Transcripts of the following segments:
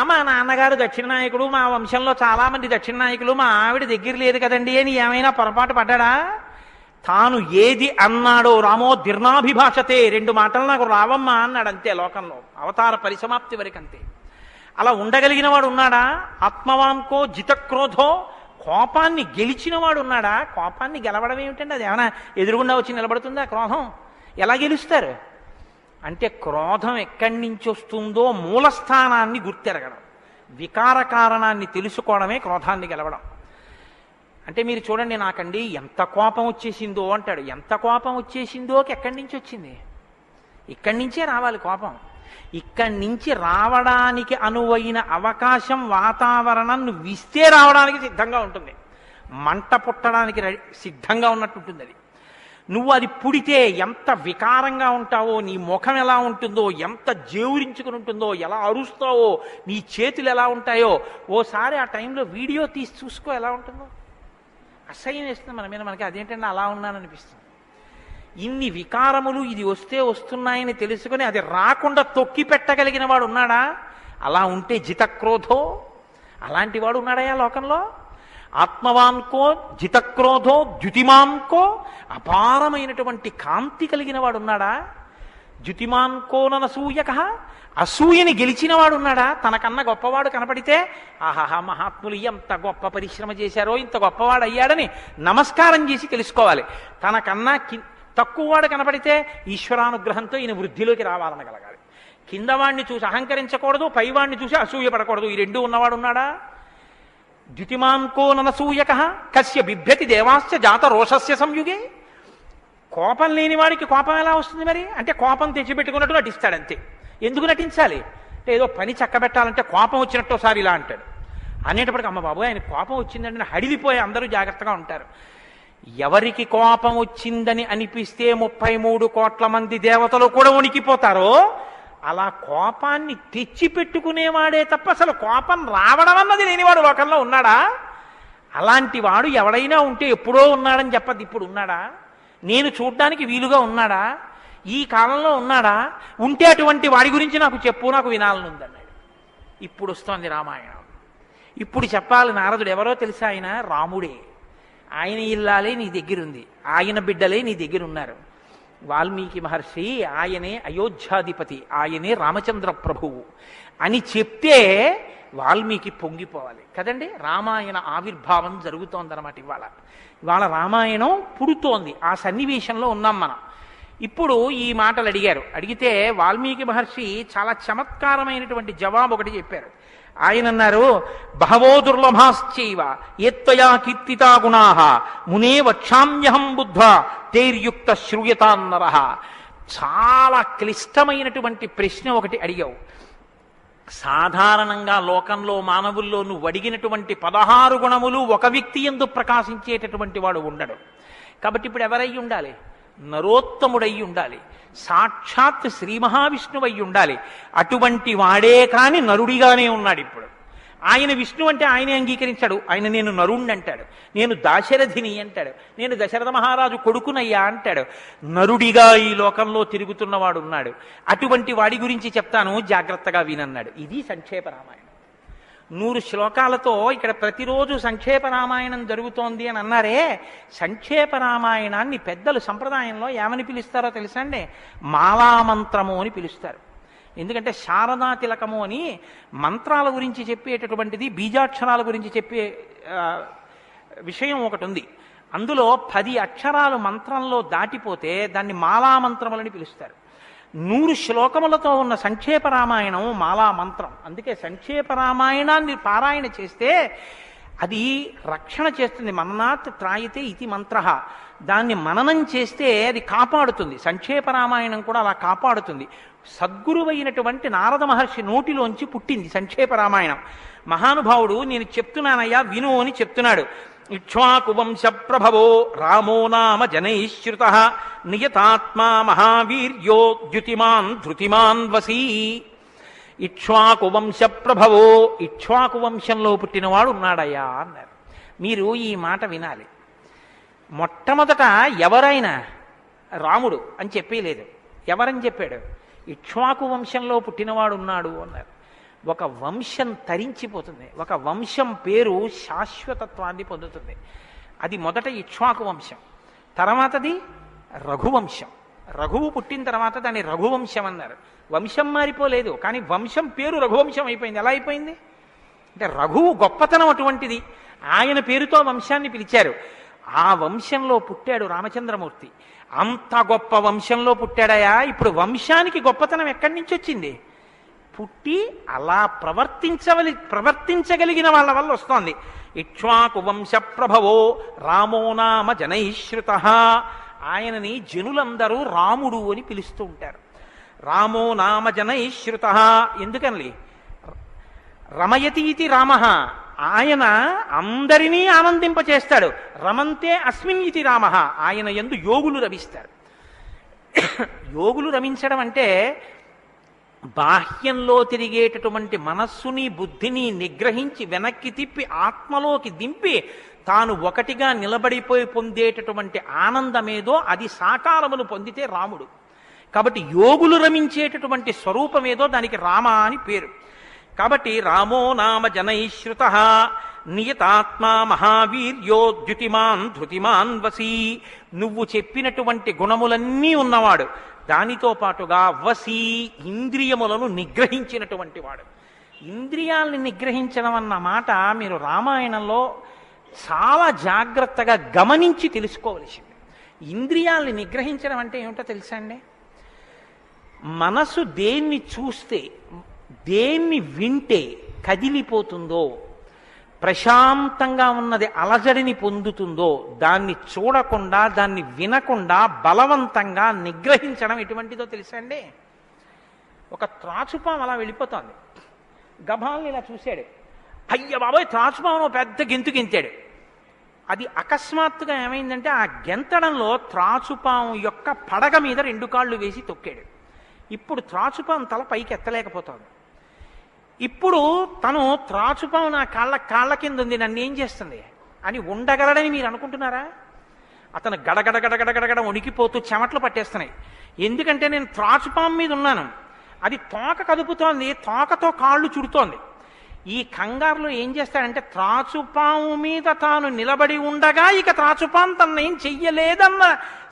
మా నాన్నగారు దక్షిణ నాయకుడు, మా వంశంలో చాలా మంది దక్షిణ నాయకులు, మా ఆవిడ దగ్గర లేదు కదండి అని ఏమైనా పొరపాటు పడ్డాడా? తాను ఏది అన్నాడో రామో దీర్ణాభిభాషతే, 2 మాటలు నాకు రావమ్మా అన్నాడు అంతే. లోకంలో అవతార పరిసమాప్తి వరకు అంతే. అలా ఉండగలిగిన వాడు ఉన్నాడా? ఆత్మవాంకో జితక్రోధో, కోపాన్ని గెలిచిన వాడు ఉన్నాడా? కోపాన్ని గెలవడం ఏమిటండి? అది ఏమైనా ఎదురుగుండా వచ్చి నిలబడుతుందా క్రోధం? ఎలా గెలుస్తారు అంటే క్రోధం ఎక్కడి నుంచి వస్తుందో మూలస్థానాన్ని గుర్తెరగడం, వికార కారణాన్ని తెలుసుకోవడమే క్రోధాన్ని గెలవడం. అంటే మీరు చూడండి, నాకండి ఎంత కోపం వచ్చేసిందో అంటాడు. ఎంత కోపం వచ్చేసిందోకి ఎక్కడి నుంచి వచ్చింది? ఇక్కడి నుంచే రావాలి కోపం. ఇక్కడి నుంచి రావడానికి అనువైన అవకాశం, వాతావరణం నువ్వు ఇస్తే రావడానికి సిద్ధంగా ఉంటుంది. మంట పుట్టడానికి సిద్ధంగా ఉన్నట్టు ఉంటుంది అది. నువ్వు అది పుడితే ఎంత వికారంగా ఉంటావో, నీ ముఖం ఎలా ఉంటుందో, ఎంత జేవురించుకుని ఉంటుందో, ఎలా అరుస్తావో, నీ చేతులు ఎలా ఉంటాయో ఓసారి ఆ టైంలో వీడియో తీసి చూసుకో ఎలా ఉంటుందో. అసహ్యం వేస్తుంది మన మీద. మనకి అదేంటంటే అలా ఉన్నాననిపిస్తుంది. ఇన్ని వికారములు ఇది వస్తే వస్తున్నాయని తెలుసుకుని అది రాకుండా తొక్కి పెట్టగలిగిన వాడు ఉన్నాడా? అలా ఉంటే జితక్రోధో, అలాంటి వాడు ఉన్నాడయా లోకంలో? ఆత్మవాన్కో జితక్రోధో ద్యుతిమాన్కో, అపారమైనటువంటి కాంతి కలిగిన వాడు ఉన్నాడా? ద్యుతిమాన్కో ననసూయక, అసూయని గెలిచిన వాడు ఉన్నాడా? తనకన్నా గొప్పవాడు కనపడితే ఆహాహా మహాత్ములు ఎంత గొప్ప పరిశ్రమ చేశారో, ఇంత గొప్పవాడు అయ్యాడని నమస్కారం చేసి తెలుసుకోవాలి. తనకన్నా తక్కువవాడు కనపడితే ఈశ్వరానుగ్రహంతో ఈయన వృద్ధిలోకి రావాలనగలగాలి. కిందవాడిని చూసి అహంకరించకూడదు, పైవాడిని చూసి అసూయ పడకూడదు. ఈ 2 ఉన్నవాడు ఉన్నాడా? ద్యుతిమాన్కో ననసూయక కస్య బిభ్యతి దేవాశ్చ జాత రోషస్య సంయుగే. కోపం లేని వాడికి కోపం ఎలా వస్తుంది మరి? అంటే కోపం తెచ్చిపెట్టుకున్నట్టు నటిస్తాడంతే. ఎందుకు నటించాలి అంటే ఏదో పని చక్కబెట్టాలంటే కోపం వచ్చినట్టు ఒకసారి ఇలా అంటాడు. అనేటప్పటికి అమ్మ బాబు ఆయన కోపం వచ్చిందంటే హడిలిపోయి అందరూ జాగ్రత్తగా ఉంటారు. ఎవరికి కోపం వచ్చిందని అనిపిస్తే 33 కోట్ల మంది దేవతలు కూడా వణికిపోతారో అలా కోపాన్ని తెచ్చిపెట్టుకునేవాడే తప్ప అసలు కోపం రావడం అన్నది లేనివాడు లోకంలో ఉన్నాడా? అలాంటి వాడు ఎవడైనా ఉంటే ఎప్పుడో ఉన్నాడని చెప్పద్దు. ఇప్పుడు ఉన్నాడా? నేను చూడ్డానికి వీలుగా ఉన్నాడా? ఈ కాలంలో ఉన్నాడా? ఉంటే అటువంటి వాడి గురించి నాకు చెప్పు, నాకు వినాలని ఉందన్నాడు. ఇప్పుడు వస్తోంది రామాయణం. ఇప్పుడు చెప్పాలి. నారదుడు ఎవరో తెలుసా? ఆయన రాముడే. ఆయన ఇల్లాలే నీ దగ్గరుంది, ఆయన బిడ్డలే నీ దగ్గర ఉన్నారు. వాల్మీకి మహర్షి ఆయనే అయోధ్యాధిపతి, ఆయనే రామచంద్ర ప్రభువు అని చెప్తే వాల్మీకి పొంగిపోవాలి కదండి. రామాయణ ఆవిర్భావం జరుగుతోందన్నమాట. ఇవాళ రామాయణం పుడుతోంది. ఆ సన్నివేశంలో ఉన్నాం మనం. ఇప్పుడు ఈ మాటలు అడిగితే వాల్మీకి మహర్షి చాలా చమత్కారమైనటువంటి జవాబు ఒకటి చెప్పారు. ఆయన అన్నారు, బహవో దుర్లభాశ్చైవ ఏత్వయా కీర్తితా గుణాః మునే వక్షామ్యహం బుద్ధ్వా తైర్యుక్త శ్రూయతాన్నరః. చాలా క్లిష్టమైనటువంటి ప్రశ్న ఒకటి అడిగావు. సాధారణంగా లోకంలో మానవుల్లో నువ్వు అడిగినటువంటి 16 గుణములు ఒక వ్యక్తి యందు ప్రకాశించేటటువంటి వాడు ఉండడు. కాబట్టి ఇప్పుడు ఎవరై ఉండాలి? నరోత్తముడై ఉండాలి, సాక్షాత్ శ్రీ మహావిష్ణువు అయి ఉండాలి. అటువంటి వాడే కాని నరుడిగానే ఉన్నాడు ఇప్పుడు. ఆయన విష్ణు అంటే ఆయనే అంగీకరించాడు. ఆయన నేను నరుణ్ణి అంటాడు, నేను దాశరథిని అంటాడు, నేను దశరథ మహారాజు కొడుకునయ్యా అంటాడు. నరుడిగా ఈ లోకంలో తిరుగుతున్నవాడు ఉన్నాడు. అటువంటి వాడి గురించి చెప్తాను, జాగ్రత్తగా వినన్నాడు. ఇది సంక్షేప రామాయణం. 100 శ్లోకాలతో ఇక్కడ ప్రతిరోజు సంక్షేప రామాయణం జరుగుతోంది అని అన్నారే. సంక్షేప రామాయణాన్ని పెద్దలు సంప్రదాయంలో ఏమని పిలుస్తారో తెలుసా అండి? మాలామంత్రము అని పిలుస్తారు. ఎందుకంటే శారదా తిలకము అని మంత్రాల గురించి చెప్పేటటువంటిది, బీజాక్షరాల గురించి చెప్పే విషయం ఒకటి ఉంది. అందులో 10 అక్షరాలు మంత్రంలో దాటిపోతే దాన్ని మాలామంత్రములని పిలుస్తారు. 100 శ్లోకములతో ఉన్న సంక్షేప రామాయణం మాలా మంత్రం. అందుకే సంక్షేప రామాయణాన్ని పారాయణ చేస్తే అది రక్షణ చేస్తుంది. మననాత్ త్రాయితే ఇది మంత్ర. దాన్ని మననం చేస్తే అది కాపాడుతుంది. సంక్షేప రామాయణం కూడా అలా కాపాడుతుంది. సద్గురువైనటువంటి నారద మహర్షి నోటిలోంచి పుట్టింది సంక్షేప రామాయణం. మహానుభావుడు నేను చెప్తున్నానయ్యా విను అని చెప్తున్నాడు. ఇక్ష్వాకు వంశ ప్రభవో రామో నామ జనైశ్రుత నియతాత్మా మహావీర్యో ద్యుతిమాన్ ధృతిమాన్ వసీ. ఇక్ష్వాకు వంశ ప్రభవో, ఇక్ష్వాకు వంశంలో పుట్టినవాడు ఉన్నాడయ్యా అన్నారు. మీరు ఈ మాట వినాలి. మొట్టమొదట ఎవరైనా రాముడు అని చెప్పలేదు. ఎవరని చెప్పాడు? ఇక్ష్వాకు వంశంలో పుట్టినవాడు ఉన్నాడు అన్నారు. ఒక వంశం తరించిపోతుంది, ఒక వంశం పేరు శాశ్వతత్వాన్ని పొందుతుంది. అది మొదట ఇక్ష్వాకు వంశం, తర్వాతది రఘువంశం. రఘువు పుట్టిన తర్వాత దాన్ని రఘువంశం అన్నారు. వంశం మారిపోలేదు, కానీ వంశం పేరు రఘువంశం అయిపోయింది. ఎలా అయిపోయింది అంటే రఘువు గొప్పతనం అటువంటిది, ఆయన పేరుతో వంశాన్ని పిలిచారు. ఆ వంశంలో పుట్టాడు రామచంద్రమూర్తి. అంత గొప్ప వంశంలో పుట్టాడయా. ఇప్పుడు వంశానికి గొప్పతనం ఎక్కడి నుంచి వచ్చింది? పుట్టి అలా ప్రవర్తించగలిగిన వాళ్ళ వల్ల వస్తోంది. ఇక్ష్వాకు వంశ ప్రభవో రామో నామ జనైశ్రుత. ఆయనని జనులందరూ రాముడు అని పిలుస్తూ ఉంటారు. రామో నామ జనైశ్రుత ఎందుకని? రమయతి ఇది రామ, ఆయన అందరినీ ఆనందింపచేస్తాడు. రమంతే అస్మిన్ ఇది రామ, ఆయన యందు యోగులు రమిస్తారు. యోగులు రమించడం అంటే బాహ్యంలో తిరిగేటటువంటి మనస్సుని బుద్ధిని నిగ్రహించి వెనక్కి తిప్పి ఆత్మలోకి దింపి తాను ఒకటిగా నిలబడిపోయి పొందేటటువంటి ఆనందమేదో అది సాకారమును పొందితే రాముడు. కాబట్టి యోగులు రమించేటటువంటి స్వరూపమేదో దానికి రామ అని పేరు. కాబట్టి రామో నామ జనైశ్రుత నియతాత్మా మహావీర్యో ద్యుతిమాన్ ధృతిమాన్ వసీ. నువ్వు చెప్పినటువంటి గుణములన్నీ ఉన్నవాడు, దానితో పాటుగా వసీ ఇంద్రియములను నిగ్రహించినటువంటి వాడు. ఇంద్రియాల్ని నిగ్రహించడం అన్న మాట మీరు రామాయణంలో చాలా జాగ్రత్తగా గమనించి తెలుసుకోవలసింది. ఇంద్రియాల్ని నిగ్రహించడం అంటే ఏమిటో తెలుసా అండి? మనసు దేన్ని చూస్తే, దేన్ని వింటే కదిలిపోతుందో, ప్రశాంతంగా ఉన్నది అలజడిని పొందుతుందో దాన్ని చూడకుండా, దాన్ని వినకుండా బలవంతంగా నిగ్రహించడం ఎటువంటిదో తెలుసా అండి? ఒక త్రాచుపాం అలా వెళ్ళిపోతోంది, గభాల్ని ఇలా చూశాడు, అయ్య బాబోయ్ త్రాచుపాము పెద్ద గెంతు గెంతాడు. అది అకస్మాత్తుగా ఏమైందంటే ఆ గెంతడంలో త్రాచుపాము యొక్క పడగ మీద 2 కాళ్ళు వేసి తొక్కాడు. ఇప్పుడు త్రాచుపాము తల పైకి ఎత్తలేకపోతోంది. ఇప్పుడు తను త్రాచుపాము నా కాళ్ళ కింద ఉంది, నన్ను ఏం చేస్తుంది అని ఉండగలడని మీరు అనుకుంటున్నారా? అతను గడగడ వణికిపోతూ చెమట్లు పట్టేస్తున్నాయి. ఎందుకంటే నేను త్రాచుపాము మీద ఉన్నాను, అది తోక కదుపుతోంది, తోకతో కాళ్ళు చుడుతోంది. ఈ కంగారులో ఏం చేస్తాడంటే త్రాచుపాము మీద తాను నిలబడి ఉండగా ఇక త్రాచుపాము తన ఏం చెయ్యలేదన్న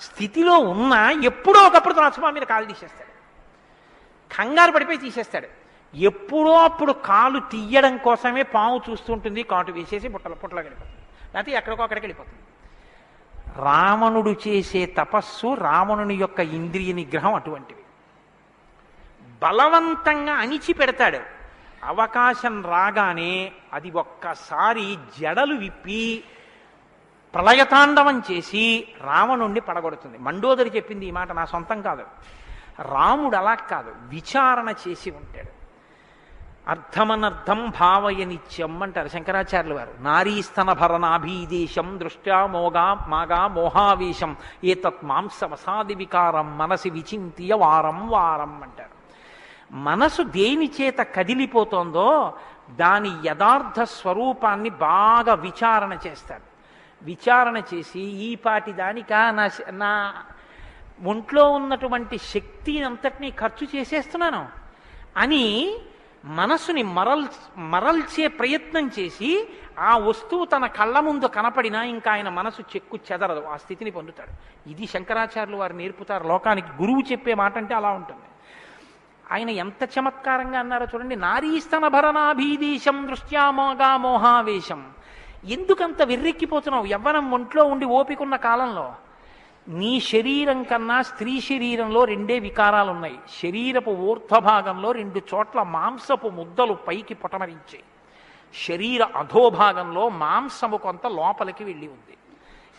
స్థితిలో ఉన్నా ఎప్పుడో ఒకప్పుడు త్రాచుపాము మీద కాలు తీసేస్తాడు, కంగారు పడిపోయి తీసేస్తాడు. ఎప్పుడో అప్పుడు కాలు తీయడం కోసమే పాము చూస్తుంటుంది, కాటు వేసేసి పుట్టలో వెళ్ళిపోతుంది, లేకపోతే ఎక్కడికో అక్కడికి వెళ్ళిపోతుంది. రావణుడు చేసే తపస్సు, రావణుని యొక్క ఇంద్రియ నిగ్రహం అటువంటివి. బలవంతంగా అణిచిపెడతాడు. అవకాశం రాగానే అది ఒక్కసారి జడలు విప్పి ప్రళయతాండవం చేసి రావణుణ్ణి పడగొడుతుంది. మండోదరి చెప్పింది ఈ మాట, నా సొంతం కాదు. రాముడు అలా కాదు, విచారణ చేసి ఉంటాడు. అర్థమనర్థం భావయ నిత్యం అంటారు శంకరాచార్యులు వారు. నారీస్తన భరణాభీదేశం దృష్ట్యా మాగా మోహావేశం ఏతత్ మాంసవసాది వికారం మనసి విచింత్య వారం వారం అంటారు. మనసు దేని చేత కదిలిపోతోందో దాని యథార్థ స్వరూపాన్ని బాగా విచారణ చేస్తాడు. విచారణ చేసి ఈ పాటి దానికా నా ఒంట్లో ఉన్నటువంటి శక్తి అంతటినీ ఖర్చు చేసేస్తున్నాను అని మనసుని మరల్చే ప్రయత్నం చేసి ఆ వస్తువు తన కళ్ళ ముందు కనపడినా ఇంకా ఆయన మనసు చెక్కు చెదరదు, ఆ స్థితిని పొందుతాడు. ఇది శంకరాచార్యులు వారు నేర్పుతారు లోకానికి. గురువు చెప్పే మాట అంటే అలా ఉంటుంది. ఆయన ఎంత చమత్కారంగా అన్నారో చూడండి. నారీస్తన భరణాభీదేశం దృష్ట్యా మోగా మోహావేశం. ఎందుకంత వెర్రెక్కిపోతున్నావు? యవ్వనం ఒంట్లో ఉండి ఓపికన్న కాలంలో నీ శరీరం కన్నా స్త్రీ శరీరంలో 2 వికారాలు ఉన్నాయి. శరీరపు ఊర్ధ్వభాగంలో 2 చోట్ల మాంసపు ముద్దలు పైకి పొటమరించాయి. శరీర అధోభాగంలో మాంసము కొంత లోపలికి వెళ్ళి ఉంది.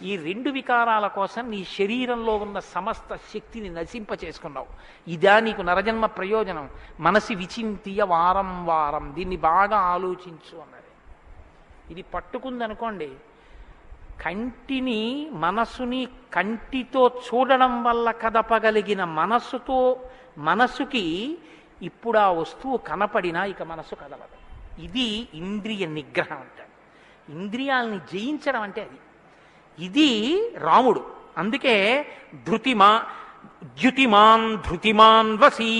ఈ 2 వికారాల కోసం నీ శరీరంలో ఉన్న సమస్త శక్తిని నశింప చేసుకున్నావు. ఇదా నీకు నరజన్మ ప్రయోజనం? మనసి విచింతియ వారం వారం, దీన్ని బాగా ఆలోచించు అన్నది. ఇది పట్టుకుందనుకోండి, కంటిని మనసుని కంటితో చూడడం వల్ల కదపగలిగిన మనసుకి ఇప్పుడు ఆ వస్తువు కనపడినా ఇక మనసు కదలదు. ఇది ఇంద్రియ నిగ్రహం అంటారు. ఇంద్రియాలని జయించడం అంటే అది. ఇది రాముడు. అందుకే ద్యుతిమాన్ వసీ,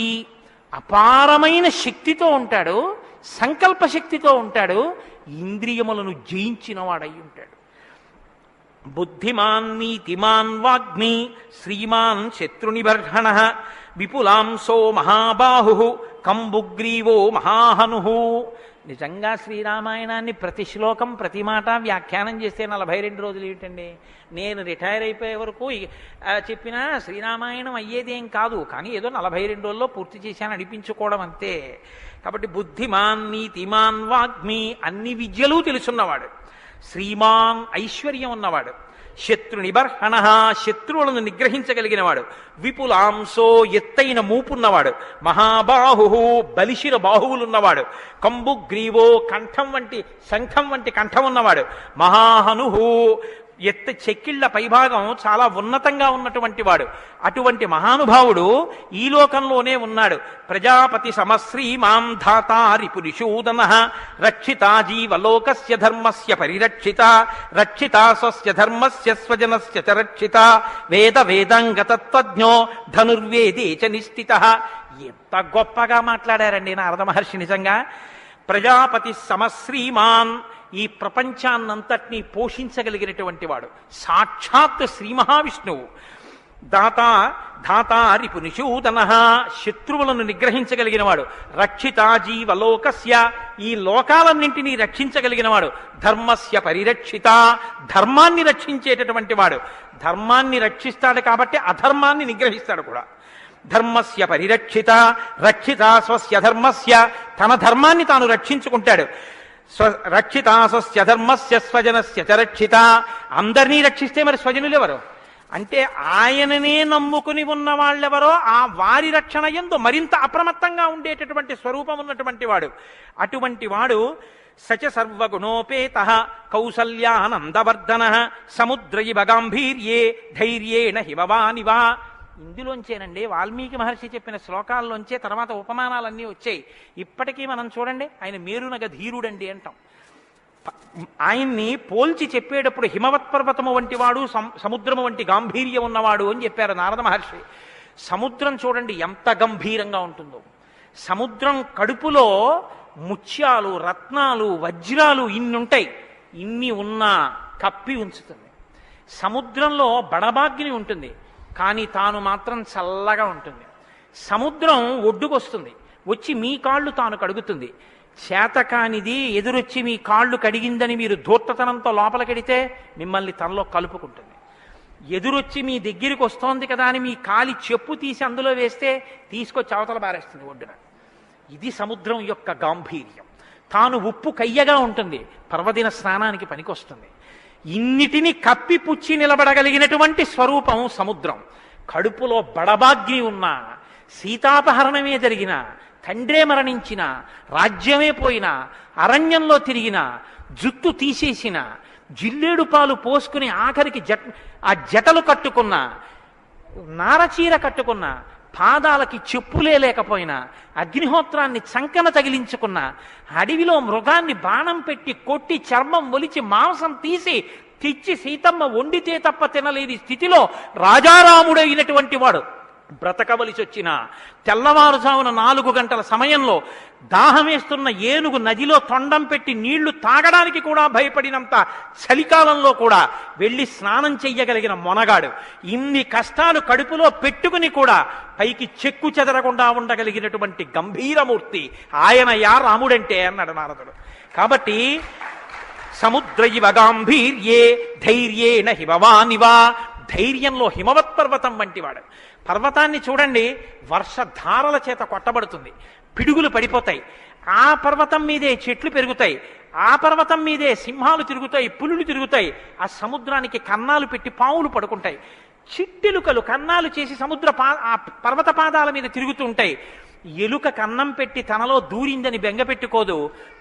అపారమైన శక్తితో ఉంటాడు, సంకల్పశక్తితో ఉంటాడు, ఇంద్రియములను జయించిన వాడై ఉంటాడు. బుద్ధిమాన్ నీతిమాన్ వాగ్మి శ్రీమాన్ శత్రునిబర్హణ విపులాంసో మహాబాహు కంబుగ్రీవో మహాహను. నిజంగా శ్రీరామాయణాన్ని ప్రతి శ్లోకం ప్రతి మాట వ్యాఖ్యానం చేస్తే 42 రోజులు ఏమిటండి? నేను రిటైర్ అయిపోయే వరకు చెప్పినా శ్రీరామాయణం అయ్యేదేం కాదు, కానీ ఏదో 42 రోజుల్లో పూర్తి చేశాను అనిపించుకోవడం అంతే. కాబట్టి బుద్ధిమాన్ నీతిమాన్ వాగ్మి అన్ని విద్యలు తెలుసున్నవాడు, శ్రీమాన్ ఐశ్వర్యం ఉన్నవాడు, శత్రు నిబర్హణ శత్రువులను నిగ్రహించగలిగినవాడు, విపులాంసో ఎత్తైన మూపున్నవాడు, మహాబాహు బలిశిర బాహువులున్నవాడు, కంబుగ్రీవో కంఠం వంటి శంఖం వంటి కంఠం ఉన్నవాడు, మహాహను చెక్కిళ్ల పైభాగం చాలా ఉన్నతంగా ఉన్నటువంటి వాడు. అటువంటి మహానుభావుడు ఈ లోకంలోనే ఉన్నాడు. ప్రజాపతి సమశ్రీమాం ధాతారి పురుషూదన రక్షితా జీవలోకస్య ధర్మస్య పరిరక్షిత రక్షితా స్వస్య ధర్మస్య స్వజనస్య చ రక్షిత వేద వేదాంగతత్వజ్ఞో ధనుర్వేదే చ నిష్ఠిత. ఎంత గొప్పగా మాట్లాడారండి నారద మహర్షి. నిజంగా ప్రజాపతి సమశ్రీమాన్ ఈ ప్రపంచాన్నంతటినీ పోషించగలిగినటువంటి వాడు, సాక్షాత్ శ్రీ మహావిష్ణువు. ధాతారి పునిషూదన శత్రువులను నిగ్రహించగలిగినవాడు, రక్షితా జీవలోకస్య ఈ లోకాలన్నింటినీ రక్షించగలిగినవాడు, ధర్మస్య పరిరక్షిత ధర్మాన్ని రక్షించేటటువంటి వాడు. ధర్మాన్ని రక్షిస్తాడు కాబట్టి అధర్మాన్ని నిగ్రహిస్తాడు కూడా. ధర్మస్య పరిరక్షిత రక్షిత స్వస్య ధర్మస్య తన ధర్మాన్ని తాను రక్షించుకుంటాడు. రక్షిత స్వస్య ధర్మస్య స్వజనస్య చ రక్షిత అందరినీ రక్షిస్తే మరి స్వజనులు ఎవరు అంటే ఆయననే నమ్ముకుని ఉన్న వాళ్ళెవరో ఆ వారి రక్షణ యందు మరింత అప్రమత్తంగా ఉండేటటువంటి స్వరూపం ఉన్నటువంటి వాడు. అటువంటి వాడు సచ సర్వగుణోపేత కౌసల్యానందవర్ధన సముద్ర ఇవ గాంభీర్యే ధైర్యేణ హిమవానివా. ఇందులోంచేనండి వాల్మీకి మహర్షి చెప్పిన శ్లోకాల్లోంచే తర్వాత ఉపమానాలన్నీ వచ్చాయి. ఇప్పటికీ మనం చూడండి ఆయన మేరునగ ధీరుడండి అంటాం. ఆయన్ని పోల్చి చెప్పేటప్పుడు హిమవత్ పర్వతము వంటి వాడు, సముద్రము వంటి గాంభీర్యం ఉన్నవాడు అని చెప్పారు నారద మహర్షి. సముద్రం చూడండి ఎంత గంభీరంగా ఉంటుందో. సముద్రం కడుపులో ముత్యాలు, రత్నాలు, వజ్రాలు ఇన్ని ఉంటాయి. ఇన్ని ఉన్నా కప్పి ఉంచుతుంది. సముద్రంలో బడబాగ్ని ఉంటుంది, కానీ తాను మాత్రం చల్లగా ఉంటుంది. సముద్రం ఒడ్డుకొస్తుంది, వచ్చి మీ కాళ్ళు తాను కడుగుతుంది. చేతకానిది ఎదురొచ్చి మీ కాళ్ళు కడిగిందని మీరు ధూర్తతనంతో లోపలికెడితే మిమ్మల్ని తనలో కలుపుకుంటుంది. ఎదురొచ్చి మీ దగ్గరికి వస్తోంది కదా అని మీ కాలి చెప్పు తీసి అందులో వేస్తే తీసుకొచ్చి అవతల బారేస్తుంది ఒడ్డున. ఇది సముద్రం యొక్క గాంభీర్యం. తాను ఉప్పు కయ్యగా ఉంటుంది, పర్వదిన స్నానానికి పనికొస్తుంది. ఇన్నిటిని కప్పిపుచ్చి నిలబడగలిగినటువంటి స్వరూపం సముద్రం. కడుపులో బడబాగ్ని ఉన్న, సీతాపహరణమే జరిగిన, తండ్రే మరణించిన, రాజ్యమే పోయిన, అరణ్యంలో తిరిగిన, జుట్టు తీసేసిన, జిల్లేడు పాలు పోసుకుని ఆఖరికి ఆ జటలు కట్టుకున్న, నారచీర కట్టుకున్న, పాదాలకి చెప్పులే లేకపోయినా, అగ్నిహోత్రాన్ని చంకన తగిలించుకున్న, అడవిలో మృగాన్ని బాణం పెట్టి కొట్టి చర్మం ఒలిచి మాంసం తీసి తెచ్చి సీతమ్మ వండితే తప్ప తినలేని స్థితిలో రాజారాముడైనటువంటి వాడు బ్రతకవలసి వచ్చిన తెల్లవారుజామున 4 గంటల సమయంలో దాహమేస్తున్న ఏనుగు నదిలో తొండం పెట్టి నీళ్లు తాగడానికి కూడా భయపడినంత చలికాలంలో కూడా వెళ్ళి స్నానం చెయ్యగలిగిన మొనగాడు. ఇన్ని కష్టాలు కడుపులో పెట్టుకుని కూడా పైకి చెక్కు చెదరకుండా ఉండగలిగినటువంటి గంభీరమూర్తి ఆయన యా రాముడంటే అన్నాడు నారదుడు. కాబట్టి సముద్ర ఇవ గాంభీర్యే ధైర్యేణ హిమవానివా. ధైర్యంలో హిమవత్ పర్వతం వంటివాడు. పర్వతాన్ని చూడండి, వర్షధారల చేత కొట్టబడుతుంది, పిడుగులు పడిపోతాయి. ఆ పర్వతం మీదే చెట్లు పెరుగుతాయి, ఆ పర్వతం మీదే సింహాలు తిరుగుతాయి, పులులు తిరుగుతాయి. ఆ సముద్రానికి కన్నాలు పెట్టి పావులు పడుకుంటాయి. చిట్టెలుకలు కన్నాలు చేసి ఆ పర్వత పాదాల మీద తిరుగుతూ ఉంటాయి. ఎలుక కన్నం పెట్టి తనలో దూరిందని బెంగపెట్టుకోదు,